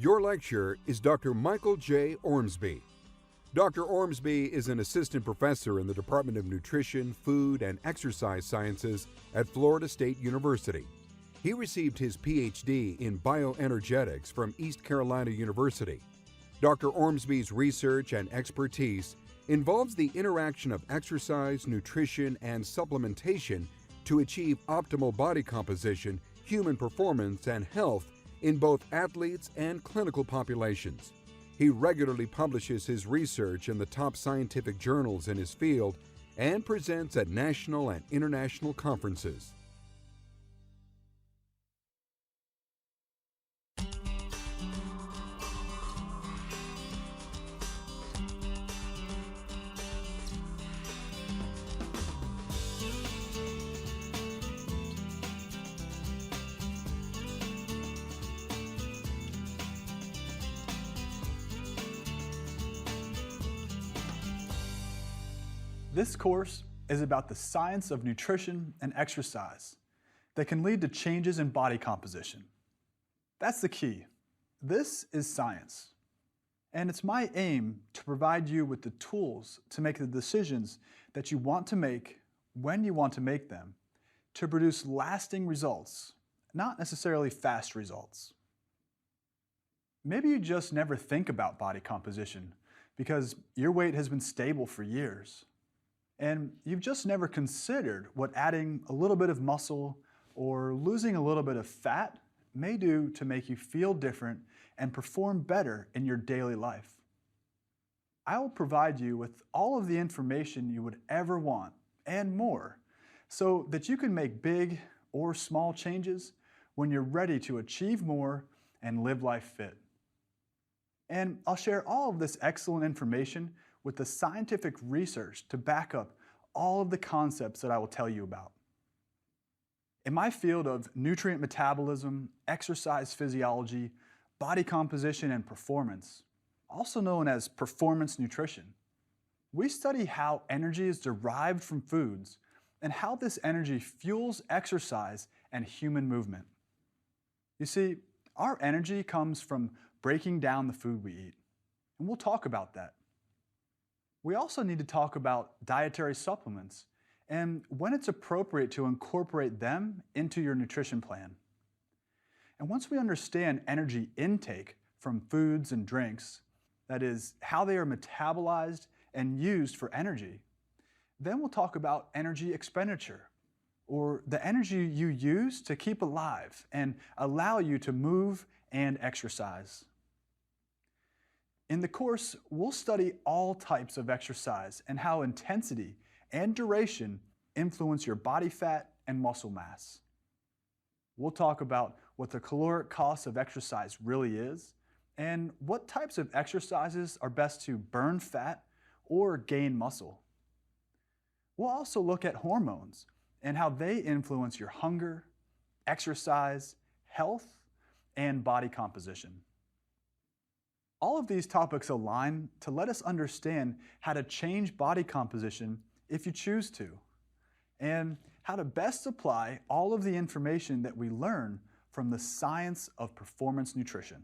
Your lecturer is Dr. Michael J. Ormsby. Dr. Ormsby is an assistant professor in the Department of Nutrition, Food, and Exercise Sciences at Florida State University. He received his PhD in bioenergetics from East Carolina University. Dr. Ormsby's research and expertise involves the interaction of exercise, nutrition, and supplementation to achieve optimal body composition, human performance, and health in both athletes and clinical populations. He regularly publishes his research in the top scientific journals in his field and presents at national and international conferences. This course is about the science of nutrition and exercise that can lead to changes in body composition. That's the key. This is science. And it's my aim to provide you with the tools to make the decisions that you want to make when you want to make them to produce lasting results, not necessarily fast results. Maybe you just never think about body composition because your weight has been stable for years. And you've just never considered what adding a little bit of muscle or losing a little bit of fat may do to make you feel different and perform better in your daily life. I will provide you with all of the information you would ever want and more so that you can make big or small changes when you're ready to achieve more and live life fit. And I'll share all of this excellent information with the scientific research to back up all of the concepts that I will tell you about. In my field of nutrient metabolism, exercise physiology, body composition, and performance, also known as performance nutrition, we study how energy is derived from foods and how this energy fuels exercise and human movement. You see, our energy comes from breaking down the food we eat, and we'll talk about that. We also need to talk about dietary supplements and when it's appropriate to incorporate them into your nutrition plan. And once we understand energy intake from foods and drinks, that is, how they are metabolized and used for energy, then we'll talk about energy expenditure, or the energy you use to keep alive and allow you to move and exercise. In the course, we'll study all types of exercise and how intensity and duration influence your body fat and muscle mass. We'll talk about what the caloric cost of exercise really is and what types of exercises are best to burn fat or gain muscle. We'll also look at hormones and how they influence your hunger, exercise, health, and body composition. All of these topics align to let us understand how to change body composition if you choose to, and how to best apply all of the information that we learn from the science of performance nutrition.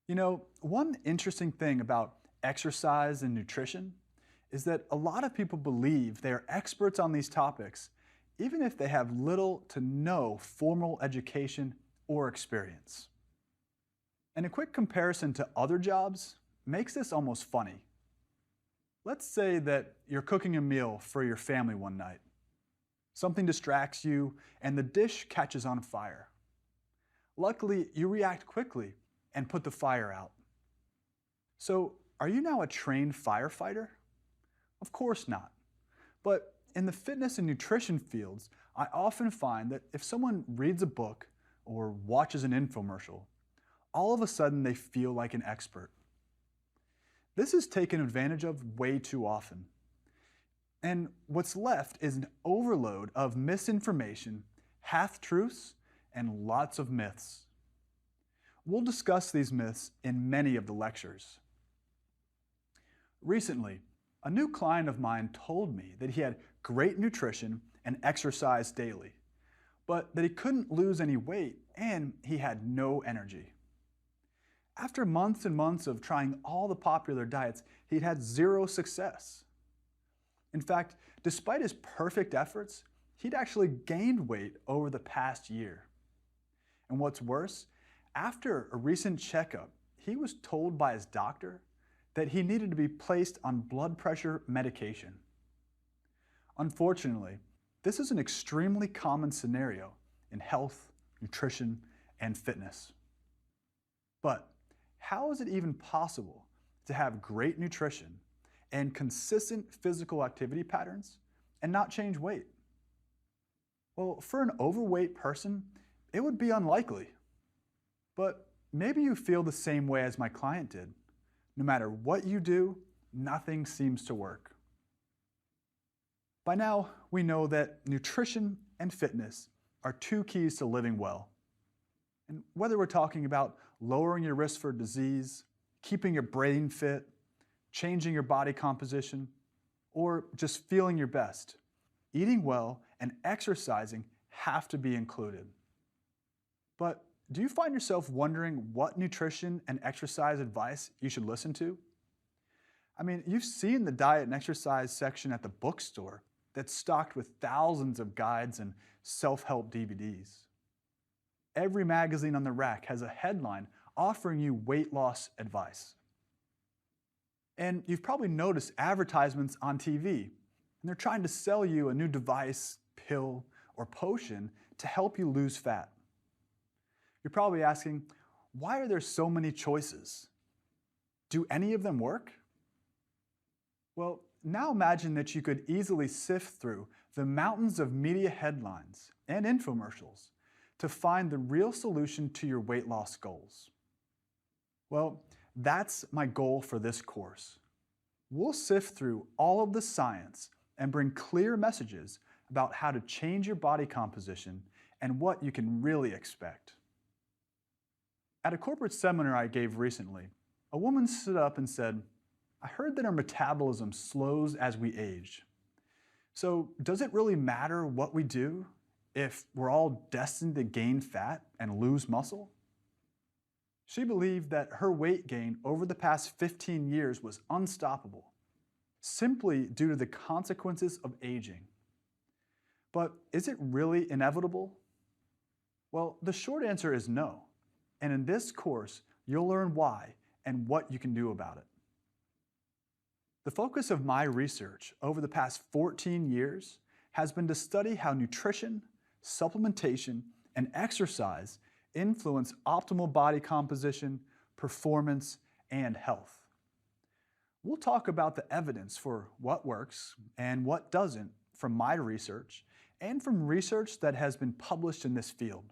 You know, one interesting thing about exercise and nutrition is that a lot of people believe they are experts on these topics, even if they have little to no formal education or experience. And a quick comparison to other jobs makes this almost funny. Let's say that you're cooking a meal for your family one night. Something distracts you and the dish catches on fire. Luckily, you react quickly and put the fire out. So, are you now a trained firefighter? Of course not. But in the fitness and nutrition fields, I often find that if someone reads a book or watches an infomercial, all of a sudden they feel like an expert. This is taken advantage of way too often. And what's left is an overload of misinformation, half-truths, and lots of myths. We'll discuss these myths in many of the lectures. Recently, a new client of mine told me that he had great nutrition and exercised daily, but that he couldn't lose any weight and he had no energy. After months and months of trying all the popular diets, he'd had zero success. In fact, despite his perfect efforts, he'd actually gained weight over the past year. And what's worse, after a recent checkup, he was told by his doctor that he needed to be placed on blood pressure medication. Unfortunately, this is an extremely common scenario in health, nutrition, and fitness. But how is it even possible to have great nutrition and consistent physical activity patterns and not change weight? Well, for an overweight person, it would be unlikely. But maybe you feel the same way as my client did. No matter what you do, nothing seems to work. By now, we know that nutrition and fitness are two keys to living well. And whether we're talking about lowering your risk for disease, keeping your brain fit, changing your body composition, or just feeling your best, eating well and exercising have to be included. But do you find yourself wondering what nutrition and exercise advice you should listen to? I mean, you've seen the diet and exercise section at the bookstore that's stocked with thousands of guides and self-help DVDs. Every magazine on the rack has a headline offering you weight loss advice. And you've probably noticed advertisements on TV, and they're trying to sell you a new device, pill, or potion to help you lose fat. You're probably asking, why are there so many choices? Do any of them work? Well, now imagine that you could easily sift through the mountains of media headlines and infomercials to find the real solution to your weight loss goals. Well, that's my goal for this course. We'll sift through all of the science and bring clear messages about how to change your body composition and what you can really expect. At a corporate seminar I gave recently, a woman stood up and said, "I heard that our metabolism slows as we age. So does it really matter what we do if we're all destined to gain fat and lose muscle?" She believed that her weight gain over the past 15 years was unstoppable, simply due to the consequences of aging. But is it really inevitable? Well, the short answer is no. And in this course, you'll learn why and what you can do about it. The focus of my research over the past 14 years has been to study how nutrition, supplementation, and exercise influence optimal body composition, performance, and health. We'll talk about the evidence for what works and what doesn't from my research and from research that has been published in this field.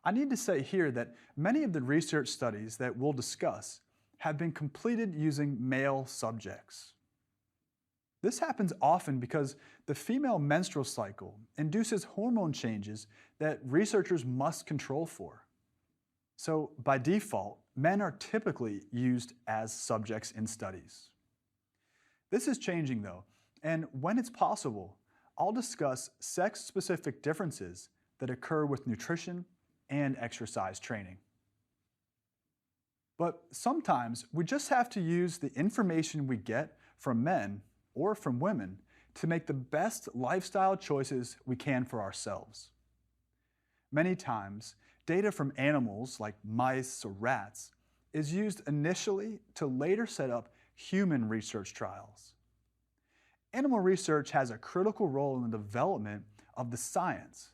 I need to say here that many of the research studies that we'll discuss have been completed using male subjects. This happens often because the female menstrual cycle induces hormone changes that researchers must control for. So by default, men are typically used as subjects in studies. This is changing though, and when it's possible, I'll discuss sex-specific differences that occur with nutrition and exercise training. But sometimes we just have to use the information we get from men or from women to make the best lifestyle choices we can for ourselves. Many times, data from animals like mice or rats is used initially to later set up human research trials. Animal research has a critical role in the development of the science,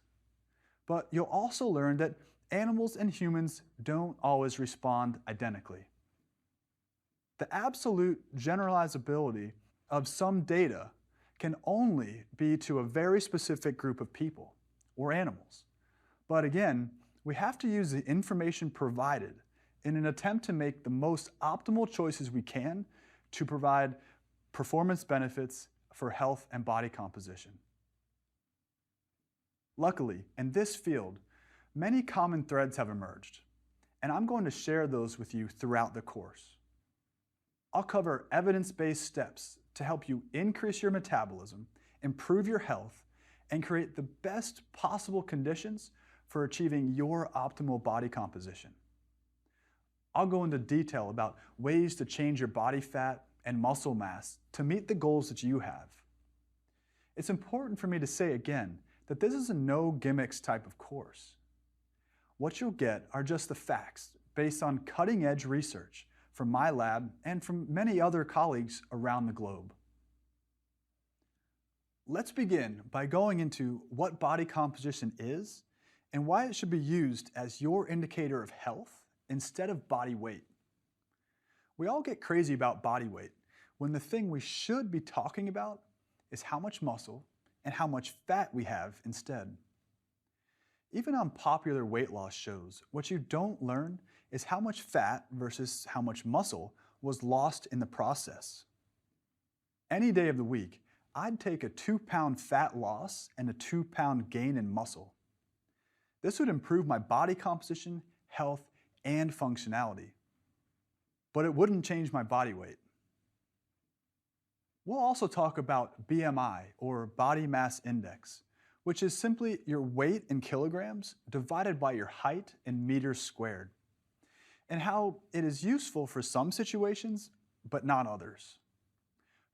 but you'll also learn that animals and humans don't always respond identically. The absolute generalizability of some data can only be to a very specific group of people or animals. But again, we have to use the information provided in an attempt to make the most optimal choices we can to provide performance benefits for health and body composition. Luckily, in this field, many common threads have emerged, and I'm going to share those with you throughout the course. I'll cover evidence-based steps to help you increase your metabolism, improve your health, and create the best possible conditions for achieving your optimal body composition. I'll go into detail about ways to change your body fat and muscle mass to meet the goals that you have. It's important for me to say again that this is a no gimmicks type of course. What you'll get are just the facts based on cutting-edge research from my lab and from many other colleagues around the globe. Let's begin by going into what body composition is and why it should be used as your indicator of health instead of body weight. We all get crazy about body weight when the thing we should be talking about is how much muscle and how much fat we have instead. Even on popular weight loss shows, what you don't learn is how much fat versus how much muscle was lost in the process. Any day of the week, I'd take a 2-pound fat loss and a 2-pound gain in muscle. This would improve my body composition, health, and functionality. But it wouldn't change my body weight. We'll also talk about BMI, or body mass index, which is simply your weight in kilograms divided by your height in meters squared, and how it is useful for some situations, but not others.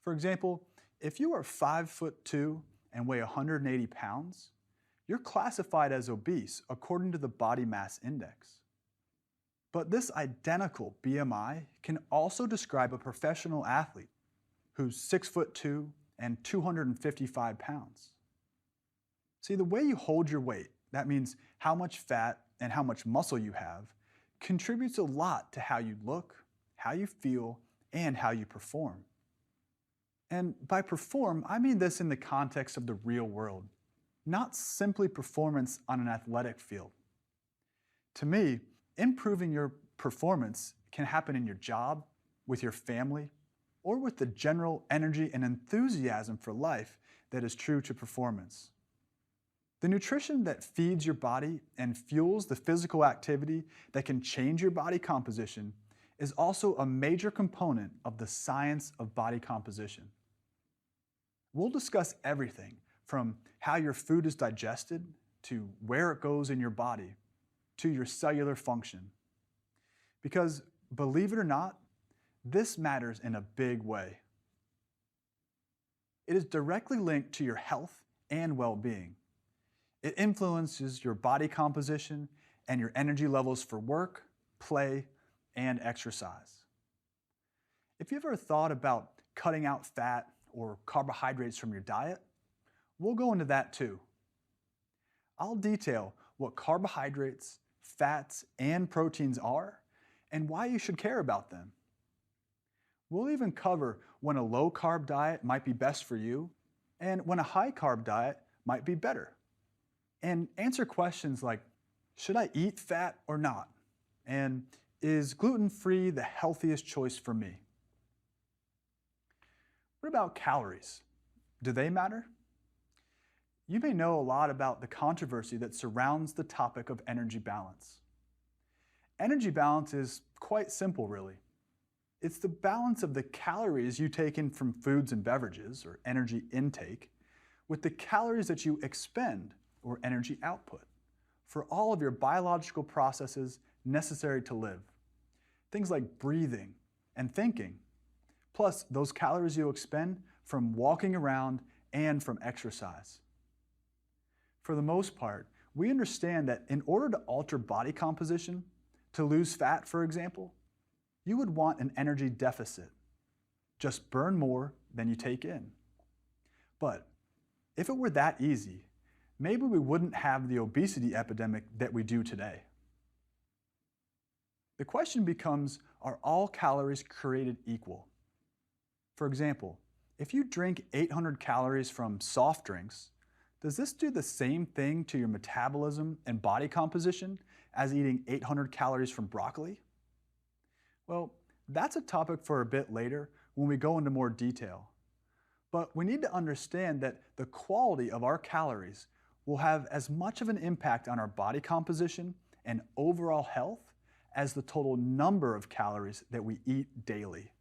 For example, if you are 5'2" and weigh 180 pounds, you're classified as obese according to the body mass index. But this identical BMI can also describe a professional athlete who's 6'2" and 255 pounds. See, the way you hold your weight, that means how much fat and how much muscle you have, contributes a lot to how you look, how you feel, and how you perform. And by perform, I mean this in the context of the real world, not simply performance on an athletic field. To me, improving your performance can happen in your job, with your family, or with the general energy and enthusiasm for life that is true to performance. The nutrition that feeds your body and fuels the physical activity that can change your body composition is also a major component of the science of body composition. We'll discuss everything from how your food is digested, to where it goes in your body, to your cellular function. Because, believe it or not, this matters in a big way. It is directly linked to your health and well-being. It influences your body composition and your energy levels for work, play, and exercise. If you've ever thought about cutting out fat or carbohydrates from your diet, we'll go into that too. I'll detail what carbohydrates, fats, and proteins are and why you should care about them. We'll even cover when a low-carb diet might be best for you and when a high-carb diet might be better. And answer questions like, should I eat fat or not? And is gluten-free the healthiest choice for me? What about calories? Do they matter? You may know a lot about the controversy that surrounds the topic of energy balance. Energy balance is quite simple, really. It's the balance of the calories you take in from foods and beverages, or energy intake, with the calories that you expend, or energy output, for all of your biological processes necessary to live. Things like breathing and thinking, plus those calories you expend from walking around and from exercise. For the most part, we understand that in order to alter body composition, to lose fat, for example, you would want an energy deficit. Just burn more than you take in. But if it were that easy, maybe we wouldn't have the obesity epidemic that we do today. The question becomes, are all calories created equal? For example, if you drink 800 calories from soft drinks, does this do the same thing to your metabolism and body composition as eating 800 calories from broccoli? Well, that's a topic for a bit later when we go into more detail. But we need to understand that the quality of our calories will have as much of an impact on our body composition and overall health as the total number of calories that we eat daily.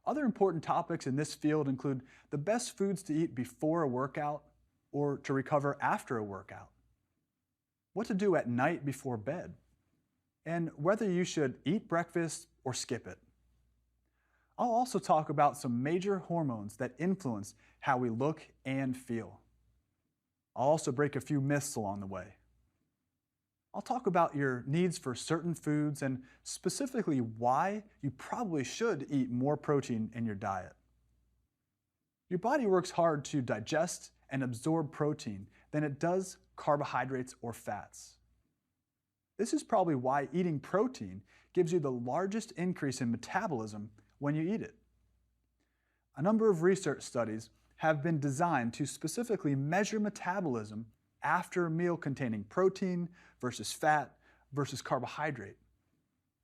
Other important topics in this field include the best foods to eat before a workout or to recover after a workout, what to do at night before bed, and whether you should eat breakfast or skip it. I'll also talk about some major hormones that influence how we look and feel. I'll also break a few myths along the way. I'll talk about your needs for certain foods and specifically why you probably should eat more protein in your diet. Your body works hard to digest and absorb protein than it does carbohydrates or fats. This is probably why eating protein gives you the largest increase in metabolism when you eat it. A number of research studies have been designed to specifically measure metabolism after a meal containing protein versus fat versus carbohydrate.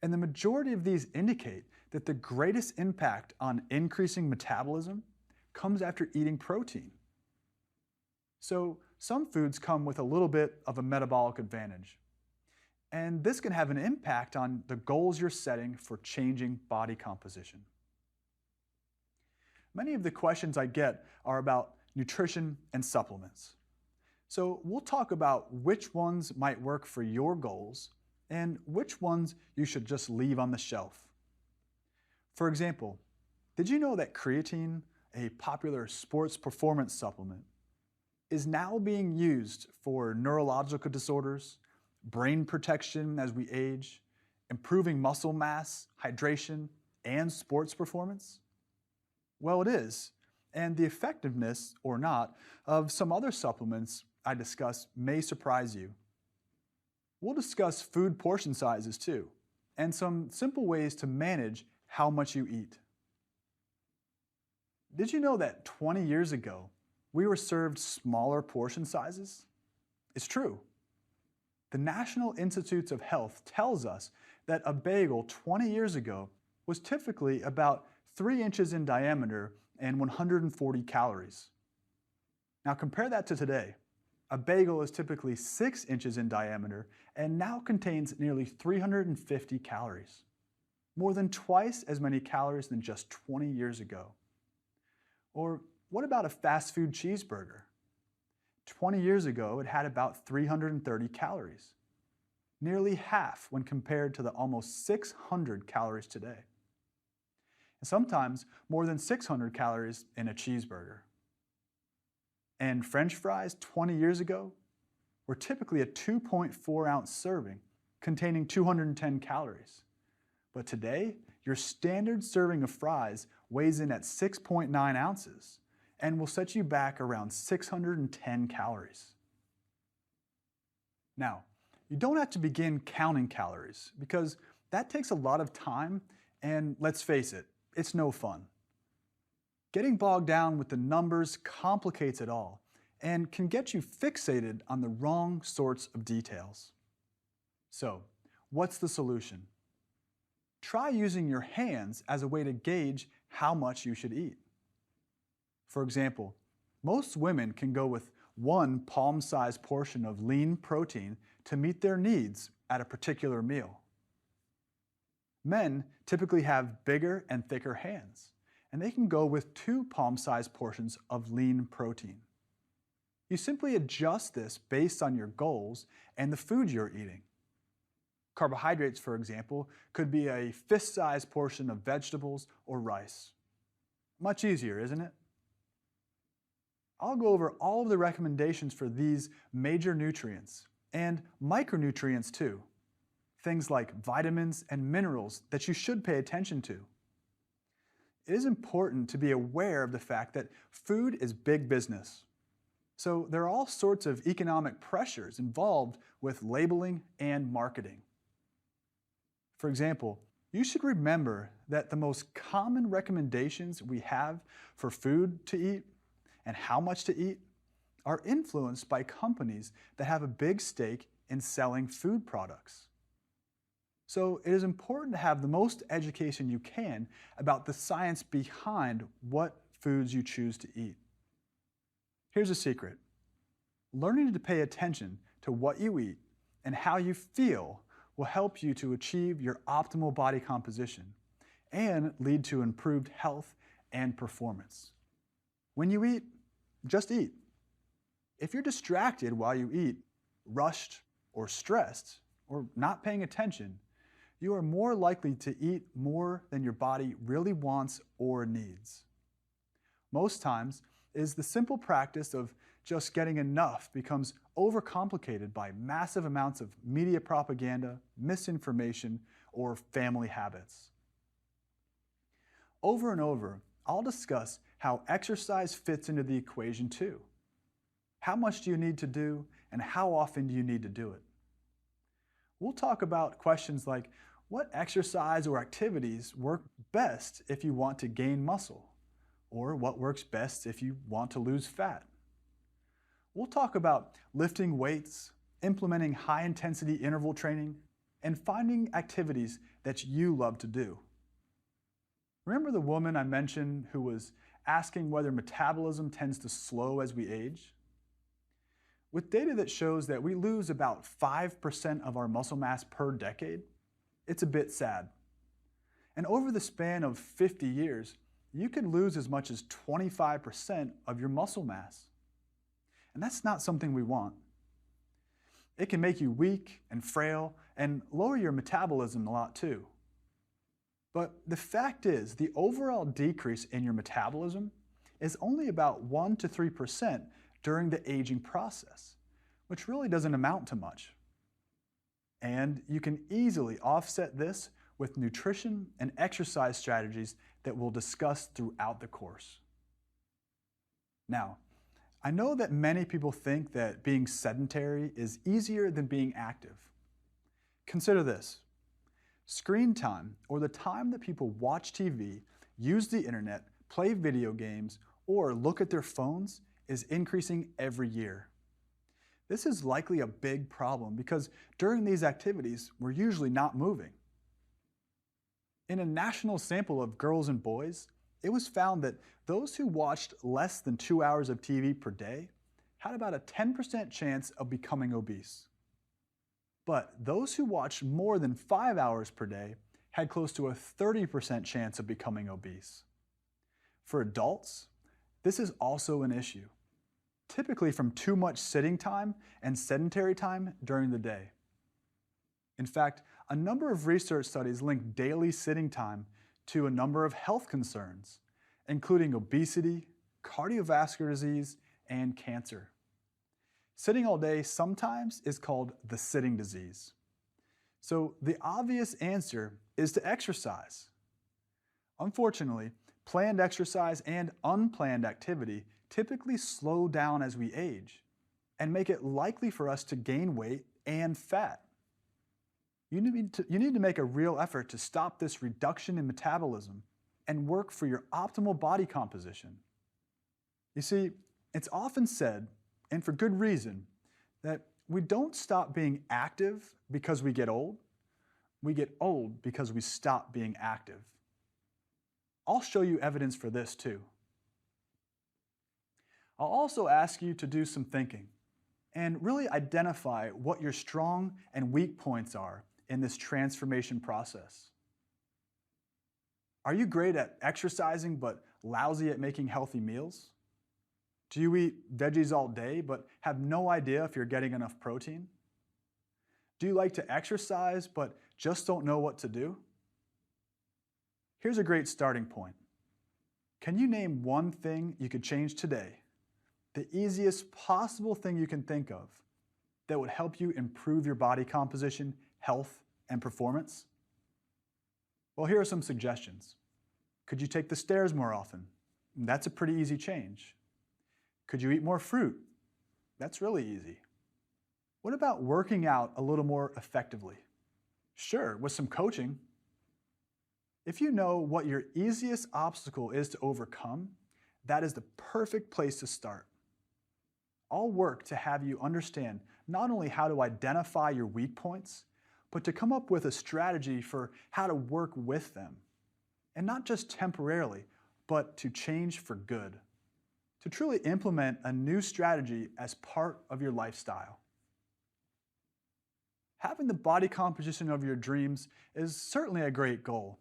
And the majority of these indicate that the greatest impact on increasing metabolism comes after eating protein. So some foods come with a little bit of a metabolic advantage. And this can have an impact on the goals you're setting for changing body composition. Many of the questions I get are about nutrition and supplements. So we'll talk about which ones might work for your goals and which ones you should just leave on the shelf. For example, did you know that creatine, a popular sports performance supplement, is now being used for neurological disorders, brain protection as we age, improving muscle mass, hydration, and sports performance? Well, it is, and the effectiveness, or not, of some other supplements I discuss may surprise you. We'll discuss food portion sizes too, and some simple ways to manage how much you eat. Did you know that 20 years ago, we were served smaller portion sizes? It's true. The National Institutes of Health tells us that a bagel 20 years ago was typically about 3 inches in diameter and 140 calories. Now compare that to today. A bagel is typically 6 inches in diameter and now contains nearly 350 calories, more than twice as many calories than just 20 years ago. Or what about a fast food cheeseburger? 20 years ago, it had about 330 calories, nearly half when compared to the almost 600 calories today. And sometimes more than 600 calories in a cheeseburger. And French fries 20 years ago were typically a 2.4 ounce serving containing 210 calories. But today, your standard serving of fries weighs in at 6.9 ounces and will set you back around 610 calories. Now, you don't have to begin counting calories because that takes a lot of time and let's face it, it's no fun. Getting bogged down with the numbers complicates it all and can get you fixated on the wrong sorts of details. So, what's the solution? Try using your hands as a way to gauge how much you should eat. For example, most women can go with 1 palm-sized portion of lean protein to meet their needs at a particular meal. Men typically have bigger and thicker hands, and they can go with 2 palm-sized portions of lean protein. You simply adjust this based on your goals and the food you're eating. Carbohydrates, for example, could be a fist-sized portion of vegetables or rice. Much easier, isn't it? I'll go over all of the recommendations for these major nutrients and micronutrients too. Things like vitamins and minerals that you should pay attention to. It is important to be aware of the fact that food is big business. So there are all sorts of economic pressures involved with labeling and marketing. For example, you should remember that the most common recommendations we have for food to eat and how much to eat are influenced by companies that have a big stake in selling food products. So it is important to have the most education you can about the science behind what foods you choose to eat. Here's a secret. Learning to pay attention to what you eat and how you feel will help you to achieve your optimal body composition and lead to improved health and performance. When you eat, just eat. If you're distracted while you eat, rushed or stressed, or not paying attention, you are more likely to eat more than your body really wants or needs. Most times, it is the simple practice of just getting enough becomes overcomplicated by massive amounts of media propaganda, misinformation, or family habits. Over and over, I'll discuss how exercise fits into the equation too. How much do you need to do, and how often do you need to do it? We'll talk about questions like, what exercise or activities work best if you want to gain muscle? Or what works best if you want to lose fat? We'll talk about lifting weights, implementing high-intensity interval training, and finding activities that you love to do. Remember the woman I mentioned who was asking whether metabolism tends to slow as we age? With data that shows that we lose about 5% of our muscle mass per decade, it's a bit sad. And over the span of 50 years, you could lose as much as 25% of your muscle mass. And that's not something we want. It can make you weak and frail and lower your metabolism a lot too. But the fact is, the overall decrease in your metabolism is only about 1 to 3% during the aging process, which really doesn't amount to much. And you can easily offset this with nutrition and exercise strategies that we'll discuss throughout the course. Now, I know that many people think that being sedentary is easier than being active. Consider this. Screen time, or the time that people watch TV, use the internet, play video games, or look at their phones, is increasing every year. This is likely a big problem because during these activities, we're usually not moving. In a national sample of girls and boys, it was found that those who watched less than 2 hours of TV per day had about a 10% chance of becoming obese. But those who watched more than 5 hours per day had close to a 30% chance of becoming obese. For adults, this is also an issue, typically from too much sitting time and sedentary time during the day. In fact, a number of research studies link daily sitting time to a number of health concerns, including obesity, cardiovascular disease, and cancer. Sitting all day sometimes is called the sitting disease. So the obvious answer is to exercise. Unfortunately, planned exercise and unplanned activity typically slow down as we age and make it likely for us to gain weight and fat. You need to make a real effort to stop this reduction in metabolism and work for your optimal body composition. You see, it's often said, and for good reason, that we don't stop being active because we get old. We get old because we stop being active. I'll show you evidence for this too. I'll also ask you to do some thinking and really identify what your strong and weak points are in this transformation process. Are you great at exercising but lousy at making healthy meals? Do you eat veggies all day but have no idea if you're getting enough protein? Do you like to exercise but just don't know what to do? Here's a great starting point. Can you name one thing you could change today, the easiest possible thing you can think of, that would help you improve your body composition, health, and performance? Well, here are some suggestions. Could you take the stairs more often? That's a pretty easy change. Could you eat more fruit? That's really easy. What about working out a little more effectively? Sure, with some coaching. If you know what your easiest obstacle is to overcome, that is the perfect place to start. I'll work to have you understand not only how to identify your weak points, but to come up with a strategy for how to work with them. And not just temporarily, but to change for good. To truly implement a new strategy as part of your lifestyle. Having the body composition of your dreams is certainly a great goal.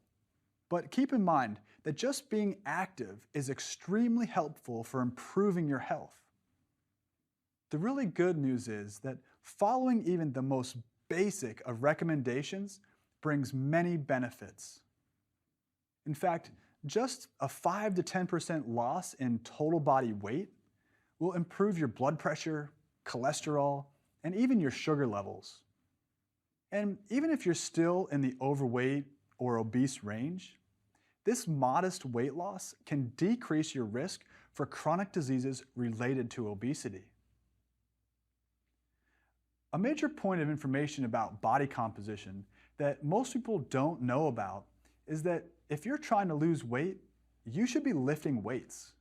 But keep in mind that just being active is extremely helpful for improving your health. The really good news is that following even the most basic of recommendations brings many benefits. In fact, just a 5 to 10% loss in total body weight will improve your blood pressure, cholesterol, and even your sugar levels. And even if you're still in the overweight or obese range, this modest weight loss can decrease your risk for chronic diseases related to obesity. A major point of information about body composition that most people don't know about is that if you're trying to lose weight, you should be lifting weights.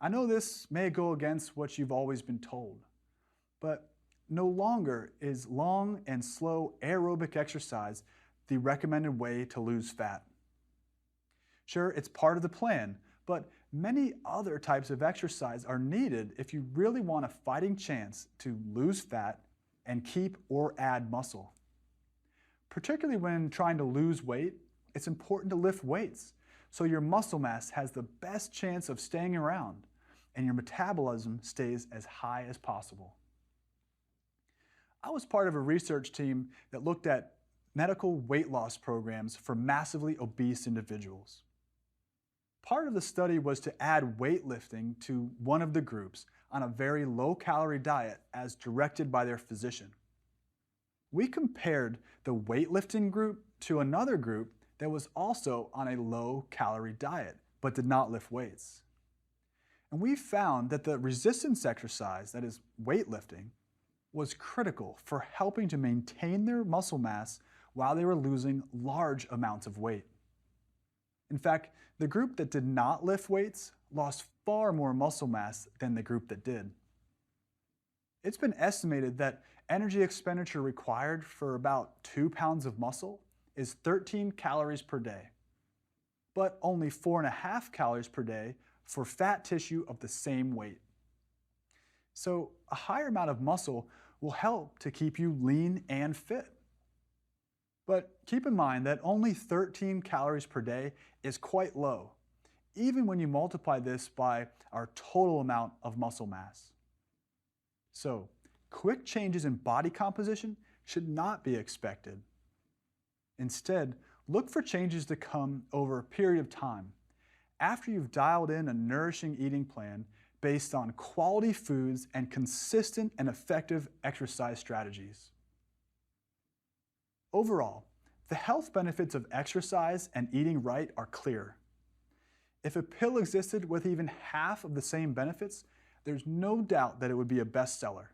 I know this may go against what you've always been told, but no longer is long and slow aerobic exercise the recommended way to lose fat. Sure, it's part of the plan, but many other types of exercise are needed if you really want a fighting chance to lose fat and keep or add muscle. Particularly when trying to lose weight, it's important to lift weights so your muscle mass has the best chance of staying around and your metabolism stays as high as possible. I was part of a research team that looked at medical weight loss programs for massively obese individuals. Part of the study was to add weightlifting to one of the groups on a very low-calorie diet as directed by their physician. We compared the weightlifting group to another group that was also on a low-calorie diet but did not lift weights. And we found that the resistance exercise, that is weightlifting, was critical for helping to maintain their muscle mass while they were losing large amounts of weight. In fact, the group that did not lift weights lost far more muscle mass than the group that did. It's been estimated that energy expenditure required for about 2 pounds of muscle is 13 calories per day, but only 4.5 calories per day for fat tissue of the same weight. So a higher amount of muscle will help to keep you lean and fit. But keep in mind that only 13 calories per day is quite low, even when you multiply this by our total amount of muscle mass. So, quick changes in body composition should not be expected. Instead, look for changes to come over a period of time, after you've dialed in a nourishing eating plan based on quality foods and consistent and effective exercise strategies. Overall, the health benefits of exercise and eating right are clear. If a pill existed with even half of the same benefits, there's no doubt that it would be a bestseller.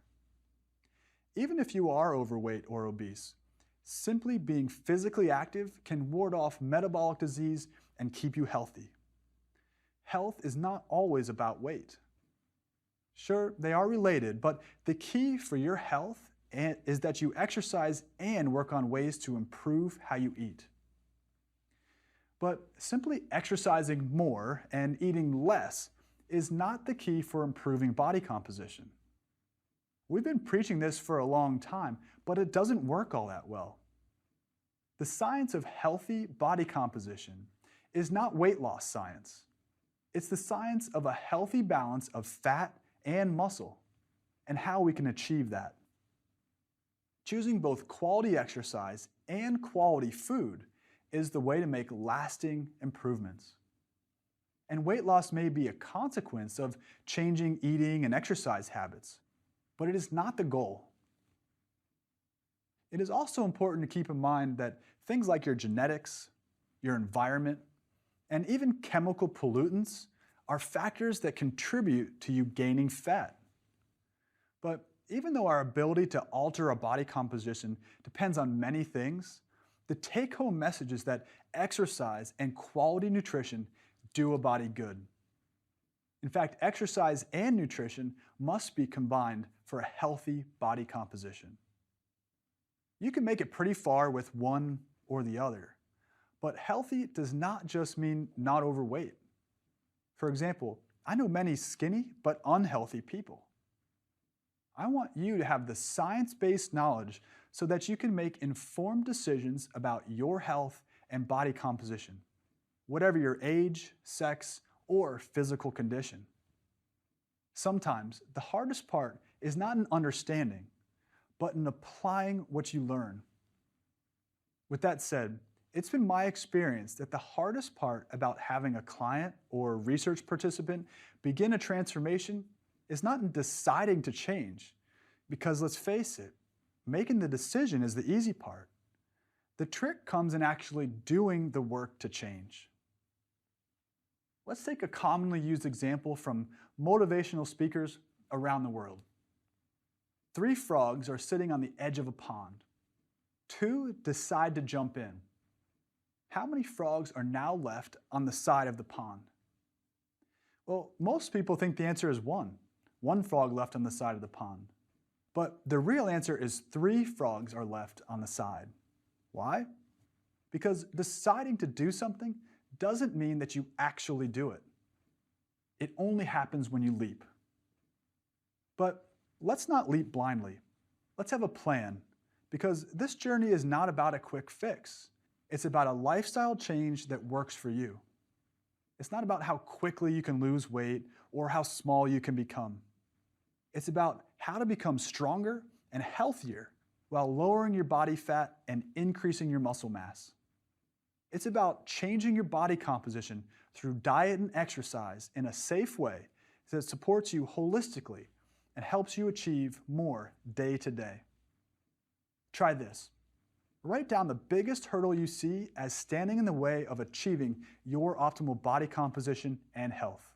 Even if you are overweight or obese, simply being physically active can ward off metabolic disease and keep you healthy. Health is not always about weight. Sure, they are related, but the key for your health is that you exercise and work on ways to improve how you eat. But simply exercising more and eating less is not the key for improving body composition. We've been preaching this for a long time, but it doesn't work all that well. The science of healthy body composition is not weight loss science. It's the science of a healthy balance of fat and muscle and how we can achieve that. Choosing both quality exercise and quality food is the way to make lasting improvements. And weight loss may be a consequence of changing eating and exercise habits, but it is not the goal. It is also important to keep in mind that things like your genetics, your environment, and even chemical pollutants are factors that contribute to you gaining fat. But even though our ability to alter a body composition depends on many things, the take-home message is that exercise and quality nutrition do a body good. In fact, exercise and nutrition must be combined for a healthy body composition. You can make it pretty far with one or the other, but healthy does not just mean not overweight. For example, I know many skinny but unhealthy people. I want you to have the science-based knowledge so that you can make informed decisions about your health and body composition, whatever your age, sex, or physical condition. Sometimes the hardest part is not in understanding, but in applying what you learn. With that said, it's been my experience that the hardest part about having a client or research participant begin a transformation is not in deciding to change, because let's face it, making the decision is the easy part. The trick comes in actually doing the work to change. Let's take a commonly used example from motivational speakers around the world. 3 frogs are sitting on the edge of a pond. 2 decide to jump in. How many frogs are now left on the side of the pond? Well, most people think the answer is 1. 1 frog left on the side of the pond. But the real answer is 3 frogs are left on the side. Why? Because deciding to do something doesn't mean that you actually do it. It only happens when you leap. But let's not leap blindly. Let's have a plan, because this journey is not about a quick fix. It's about a lifestyle change that works for you. It's not about how quickly you can lose weight or how small you can become. It's about how to become stronger and healthier while lowering your body fat and increasing your muscle mass. It's about changing your body composition through diet and exercise in a safe way that supports you holistically and helps you achieve more day to day. Try this. Write down the biggest hurdle you see as standing in the way of achieving your optimal body composition and health.